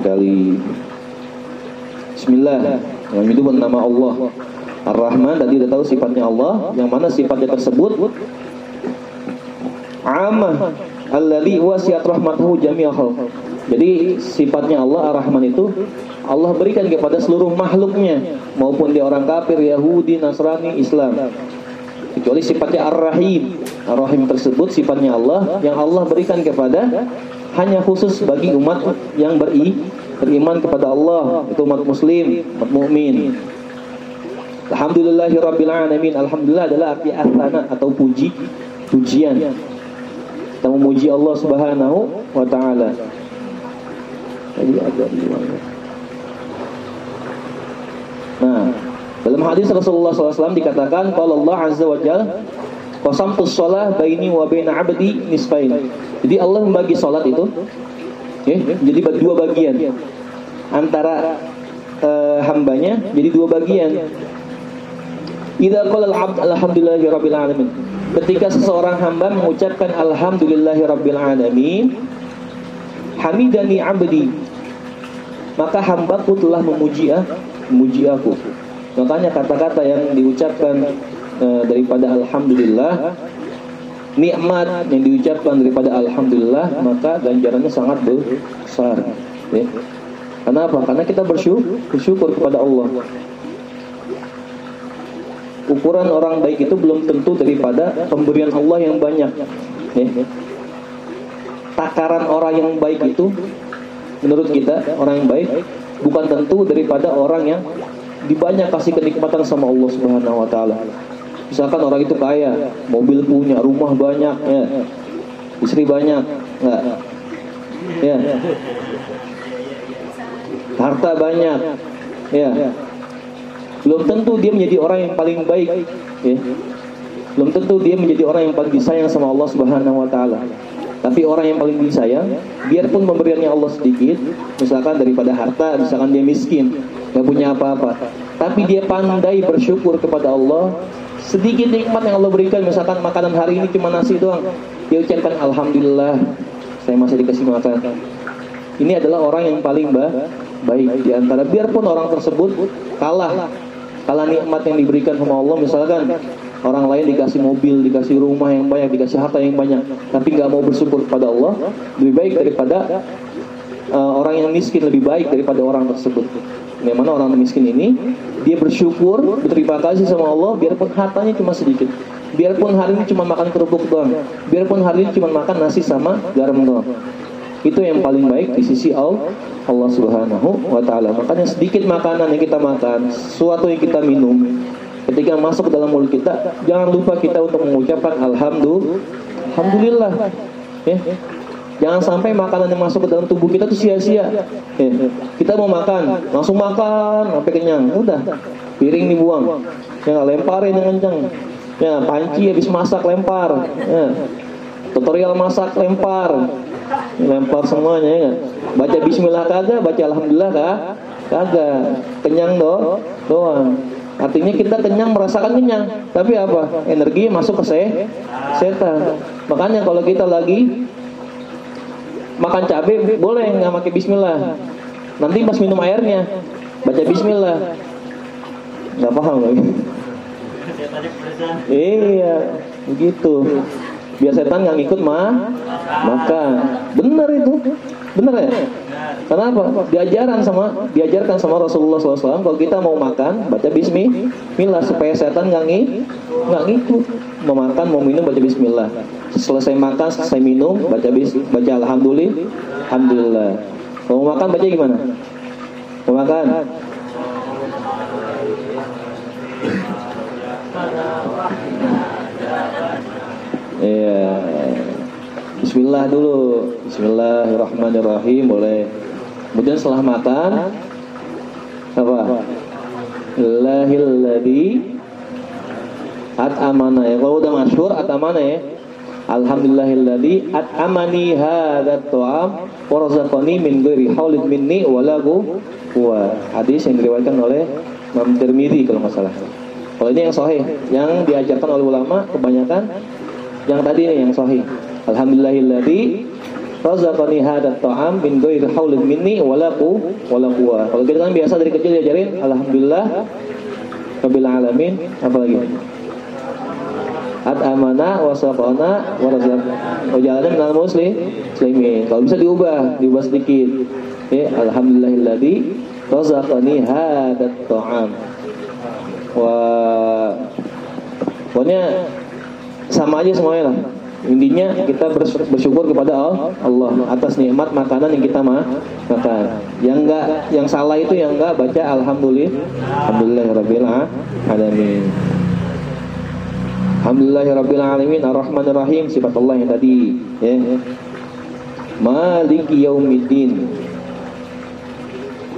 kali. Bismillah. Dengan itu nama Allah. Ar-Rahman tadi udah tahu sifatnya Allah, yang mana sifatnya tersebut Amah alladzi wasi'at rahmatuhu jami'al khalq. Jadi sifatnya Allah Ar-Rahman itu Allah berikan kepada seluruh makhluknya, maupun dia orang kafir, Yahudi, Nasrani, Islam. Kecuali sifatnya Ar-Rahim. Ar-Rahim tersebut sifatnya Allah yang Allah berikan kepada hanya khusus bagi umat yang beriman kepada Allah, itu umat muslim, umat mukmin. Alhamdulillahirabbil alamin. Alhamdulillah adalah arti asana atau pujian. Kita memuji Allah Subhanahu wa taala. Nah, dalam hadis Rasulullah SAW dikatakan, kalau Allah Azza wa Jalla qasamtus shalah baini wa baina 'abdi nisfain. Jadi Allah membagi salat itu jadi dua bagian. Antara hambanya jadi dua bagian. Idza qala al-'abd alhamdulillahirabbil alamin. Ketika seseorang hamba mengucapkan alhamdulillahirabbil alamin, hamidani 'abdi, maka hambaku telah memuji aku. Makanya kata-kata yang diucapkan daripada alhamdulillah, nikmat yang diucapkan daripada alhamdulillah, maka ganjarannya sangat besar. Kenapa? Karena kita bersyukur kepada Allah. Ukuran orang baik itu belum tentu daripada pemberian Allah yang banyak. Takaran orang yang baik itu menurut kita, orang yang baik bukan tentu daripada orang yang dibanyak kasih kenikmatan sama Allah Subhanahu wa taala. Misalkan orang itu kaya, mobil punya, rumah banyak, istri banyak, harta banyak, belum tentu dia menjadi orang yang paling baik, belum tentu dia menjadi orang yang paling disayang sama Allah Subhanahu wa taala. Tapi orang yang paling disayang, biarpun pemberiannya Allah sedikit, misalkan daripada harta, misalkan dia miskin, gak punya apa-apa, tapi dia pandai bersyukur kepada Allah. Sedikit nikmat yang Allah berikan, misalkan makanan hari ini cuma nasi doang, dia ucapkan alhamdulillah, saya masih dikasih makan. Ini adalah orang yang paling baik di antara, biarpun orang tersebut kalah nikmat yang diberikan sama Allah. Misalkan orang lain dikasih mobil, dikasih rumah yang banyak, dikasih harta yang banyak, tapi nggak mau bersyukur kepada Allah, lebih baik daripada orang yang miskin, lebih baik daripada orang tersebut. Memang orang miskin ini dia bersyukur, berterima kasih sama Allah, biarpun hartanya cuma sedikit, biarpun hari ini cuma makan kerupuk doang, biarpun hari ini cuma makan nasi sama garam doang. Itu yang paling baik di sisi Allah Subhanahu wa taala. Makanya sedikit makanan yang kita makan, sesuatu yang kita minum, ketika masuk ke dalam mulut kita, jangan lupa kita untuk mengucapkan alhamdulillah. Jangan sampai makanan yang masuk ke dalam tubuh kita itu sia-sia. Kita mau makan, langsung makan sampai kenyang, udah piring dibuang, lemparin dengan kencang. Panci habis masak lempar, tutorial masak lempar semuanya. Baca bismillah kagak, baca alhamdulillah kagak, kenyang doang. Artinya kita kenyang, merasakan kenyang, tapi apa? Energi masuk ke setan. Makanya kalau kita lagi makan cabai, boleh nggak pakai bismillah. Nanti pas minum airnya baca bismillah. Nggak paham lagi. Iya, begitu. Biar setan nggak ngikut makan. Bener itu, bener ya? Kenapa? Diajarkan sama Rasulullah SAW, kalau kita mau makan baca bismillah, supaya setan nggak ngikut. Mau makan, mau minum baca bismillah. Selesai makan, selesai minum baca alhamdulillah. Kalau mau makan baca gimana? Mau makan? Iya. Bismillah dulu. Bismillahirrahmanirrahim boleh. Kemudian setelah makan apa? Lahilladzi at'amana. Kalau udah masyhur at'amana ya. Alhamdulillahilladzi at'amani hadzal ta'am wa razaqani min ghairi haulin minni wala quwwah. Hadis yang diriwayatkan oleh Imam Tirmidzi kalau nggak salah. Kalau ini yang sahih, yang diajarkan oleh ulama kebanyakan yang tadi nih yang sahih. Alhamdulillahilladzi razaqani hadzal ta'am min ghairi haulin minni wala quwwah. Kalau kita kan biasa dari kecil diajarin alhamdulillah rabbil alamin. Apalagi? Amana wa saqana wa razaqna wa jalana minal muslimin. Kalau bisa diubah sedikit. Alhamdulillahilladzi razaqani hadat ta'am. Pokoknya sama aja semuanya lah. Intinya kita bersyukur kepada Allah atas nikmat makanan yang kita makan. Yang salah itu yang enggak baca alhamdulillahirabbil alamin. Alhamdulillahirabbil alamin arrahmanir rahim, sifat Allah yang tadi, ya. Maliki yaumiddin.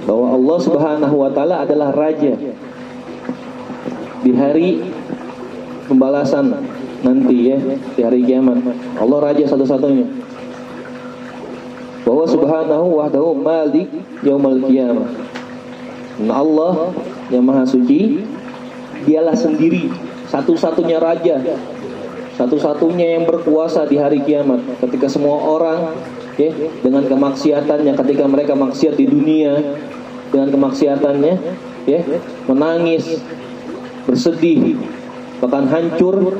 Bahwa Allah Subhanahu wa taala adalah raja di hari pembalasan nanti, ya, di hari kiamat. Allah raja satu-satunya. Bahwa subhanahu wahdahu malik yaumil qiyamah. Nah, Allah yang maha suci, dialah sendiri satu-satunya raja, satu-satunya yang berkuasa di hari kiamat. Ketika semua orang, ya, dengan kemaksiatannya, ketika mereka maksiat di dunia dengan kemaksiatannya, ya, menangis, bersedih, bahkan hancur.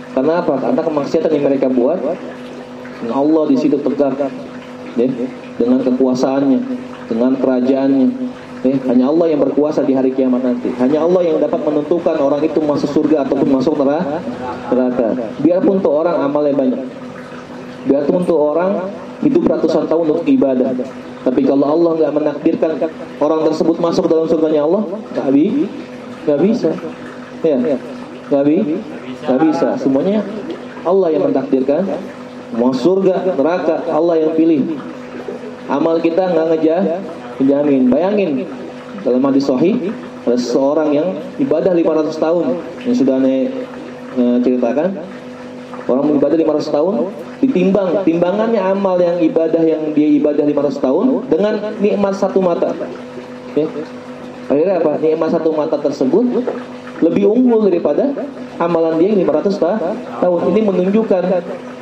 Karena apa? Karena kemaksiatan yang mereka buat. Allah di situ tegak, ya, dengan kekuasaannya, dengan kerajaannya. Hanya Allah yang berkuasa di hari kiamat nanti. Hanya Allah yang dapat menentukan orang itu masuk surga ataupun masuk neraka. Biarpun tuh orang amalnya banyak, biarpun tuh orang hidup ratusan tahun untuk ibadah, tapi kalau Allah nggak menakdirkan orang tersebut masuk dalam surganya Allah, nggak bisa, ya, nggak bisa. Semuanya Allah yang mentakdirkan. Mau surga, neraka, Allah yang pilih. Amal kita nggak ngejamin. Bayangin, dalam hadis sahih ada seorang yang ibadah 500 tahun, yang sudah ceritakan. Orang ibadah 500 tahun, timbangannya amal yang dia ibadah 500 tahun dengan nikmat satu mata, ya. Akhirnya apa? Nikmat satu mata tersebut lebih unggul daripada amalan dia yang 500 tahun. Ini menunjukkan,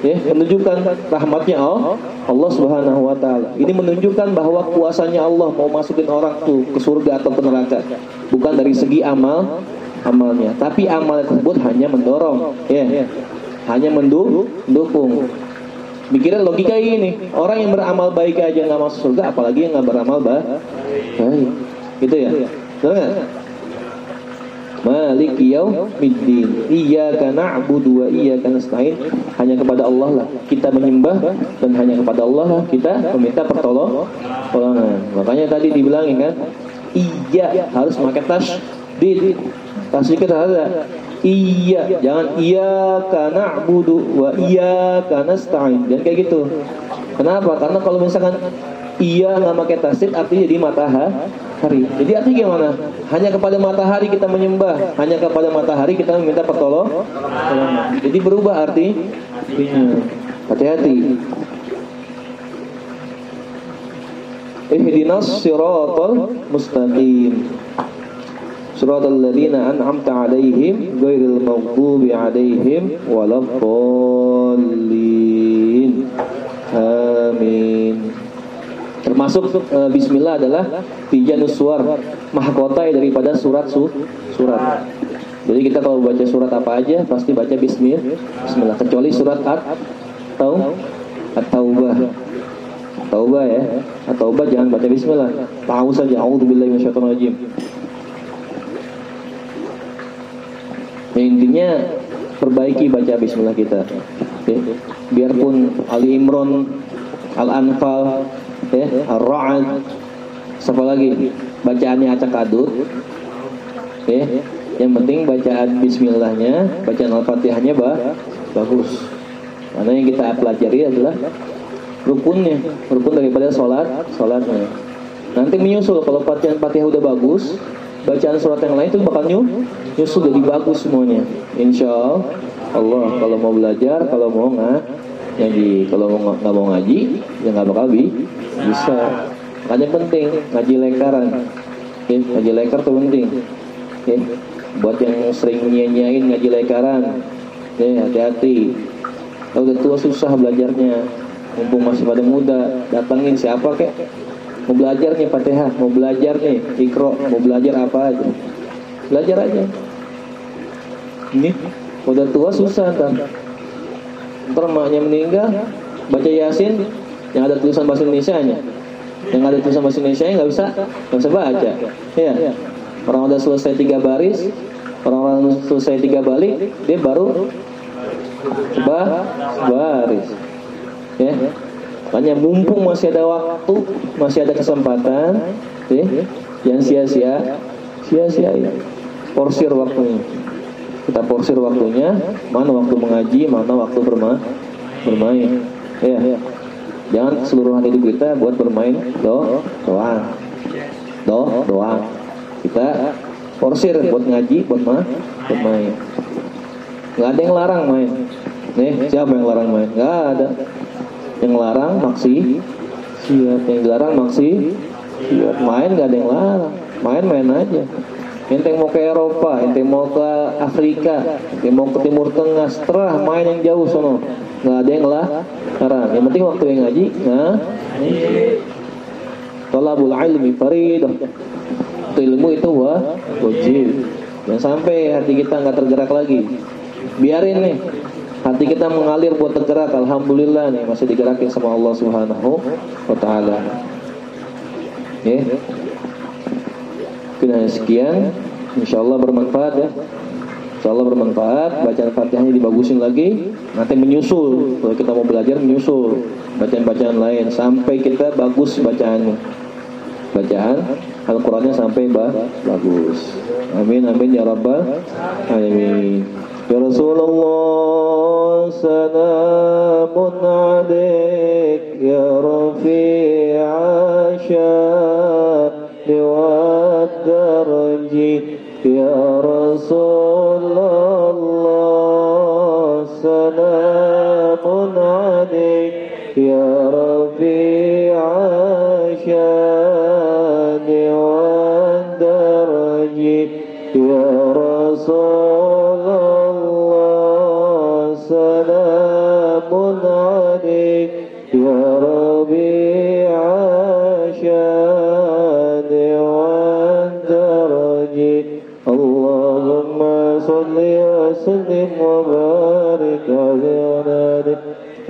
ya, menunjukkan rahmatnya Allah Subhanahu wa taala. Ini menunjukkan bahwa kuasanya Allah mau masukin orang tuh ke surga atau ke neraka bukan dari segi amalnya, tapi amal tersebut hanya mendorong, ya, hanya mendukung. Mikirnya logika ini, orang yang beramal baik aja nggak masuk surga, apalagi yang nggak beramal baik. Gitu ya, betul nggak? Maliki yaumiddin, iyyaka na'budu wa iyyaka nasta'in. Hanya kepada Allah lah kita menyembah, dan hanya kepada Allah lah kita meminta pertolongan. Makanya tadi dibilangin kan, iya harus pakai tasydid. Tasydid kita ada iya, jangan iyyaka na'budu wa iyyaka nasta'in. Jangan kayak gitu. Kenapa? Karena kalau misalkan iya nggak pakai tasydid artinya jadi matahari. Jadi artinya gimana? Hanya kepada matahari kita menyembah, hanya kepada matahari kita meminta pertolongan. Jadi berubah artinya. Hati-hati. Ihdinas siratal mustaqim. Siratal ladzina an'amta 'alaihim ghairil maghdubi 'alaihim waladdallin. Amin. Termasuk bismillah adalah tijanus suwar, mahkota daripada surat. Jadi kita kalau baca surat apa aja pasti baca bismillah, kecuali surat At-Taubah, ya. At-Taubah jangan baca bismillah, tahu saja a'udzubillahi minasyaitonir rajim. Intinya perbaiki baca bismillah kita, ya. Biarpun Ali Imran, Al-Anfal, ya, Ar-Ra'd, siapa lagi bacaannya acak-adut, ya. Yang penting bacaan bismillahnya, bacaan Al-Fatihahnya bagus. Karena yang kita pelajari adalah rukun daripada sholatnya. Nanti menyusul, kalau bacaan Fatihah udah bagus, bacaan surat yang lain itu bakal nyusul jadi bagus semuanya. Insya Allah. Kalau mau belajar, kalau mau ngaji, kalau nggak mau ngaji, ya nggak bakal bisa. Makanya penting ngaji lekaran, ya, ngaji lekar tuh penting, ya. Buat yang sering nyanyain ngaji lekaran, ya, hati-hati. Kalau udah tua susah belajarnya. Mumpung masih pada muda, datangin siapa kek, mau belajar nih Fatihah, mau belajar nih Iqra, mau belajar apa aja, belajar aja. Ini udah tua susah ntar emaknya meninggal, baca Yasin yang ada tulisan bahasa Indonesianya, yang ada tulisan bahasa Indonesianya nggak bisa baca. Ya, orang udah selesai 3 baris, orang selesai 3 balik, dia baru baris. Ya, makanya mumpung masih ada waktu, masih ada kesempatan, yang sia-siain, porsir waktunya. Kita porsir waktunya, mana waktu mengaji, mana waktu bermain. Ya. Jangan keseluruhan hidup kita buat bermain doang. Kita porsir buat ngaji, buat main. Nggak ada yang larang main. Nih, siapa yang larang main? Nggak ada. Yang larang maksiat, yang dilarang maksiat. Main nggak ada yang larang. Main aja. Ente mau ke Eropa, ente mau ke Afrika, ente mau ke Timur Tengah, setelah main yang jauh sono, nggak ada yang larang. Yang penting waktu yang ngaji, talabul ilmi faridah. Ilmu itu wajib. Jangan sampai hati kita nggak tergerak lagi. Biarin nih, hati kita mengalir buat tergerak. Alhamdulillah nih masih digerakin sama Allah Subhanahu wa Ta'ala. Sekian, insyaallah bermanfaat ya. Insyaallah bermanfaat. Bacaan Fatihahnya dibagusin lagi. Nanti menyusul. Kalau kita mau belajar menyusul bacaan-bacaan lain sampai kita bagus bacaannya. Bacaan Al-Qur'annya sampai bagus. Amin ya rabbal alamin. Ya Rasulullah salamun alaik ya rafi'a والدرج يا رسول الله سلام عليك يا رفيع الشان والدرج يا رسول الله سلام عليك يا ربيع الشان Allahumma salli wa sallim wa barik alaihi.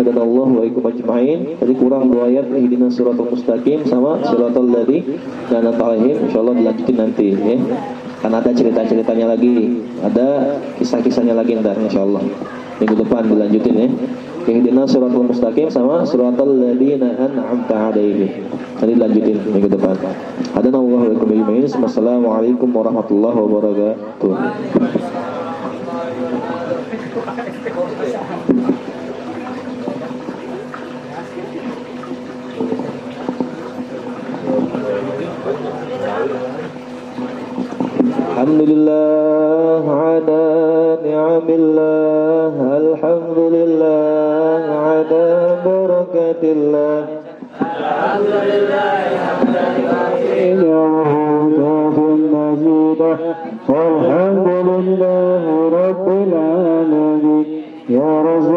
Hadanallahu wa ikum ajma'in. Tadi kurang 2 ayat ihdinas siratal mustaqim sama siratal ladzina an'amta 'alaihim. Insyaallah dilanjutin nanti ya. Karena ada cerita-ceritanya lagi, ada kisah-kisahnya lagi ntar insyaallah. Minggu depan dilanjutin ya. Ihdinas siratal mustaqim sama siratal ladzina an'amta 'alaihim. Tadi lanjutin minggu depan. Hadanallahu wa ikum ajma'in. Wassalamualaikum warahmatullahi wabarakatuh. Alhamdulillah ala ni'amillah, alhamdulillah ala barakatillah, alhamdulillah alhamdulillah rabbil alamin ya Rasul